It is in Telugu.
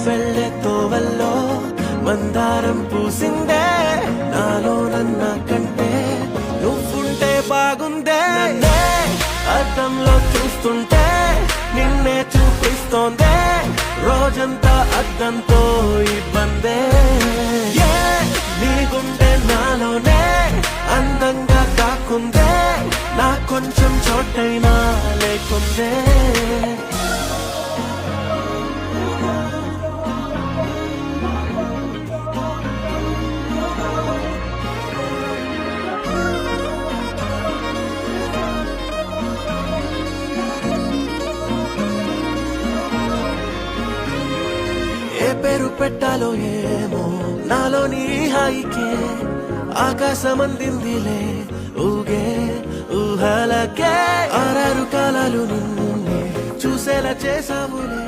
వెళ్ళే తోవల్లో మందారం పూసిందే నాలో నన్న కంటే నువ్వుంటే బాగుందే నన్నే అద్దంలో చూస్తుంటే నిన్నే చూపిస్తోందే రోజంతా అద్దంతో ఇబ్బందే నీ గుండె నాలోనే అందంగా కాకుందే నా కొంచెం చోటైనా లేకుందే ఏ పేరు పెట్టాలో ఏమో నాలోని హాయికే ఆకాశం అందిందిలే ఊగే ఊహలకే 6 కాలాలు నిన్ను చూసేలా చేసావులే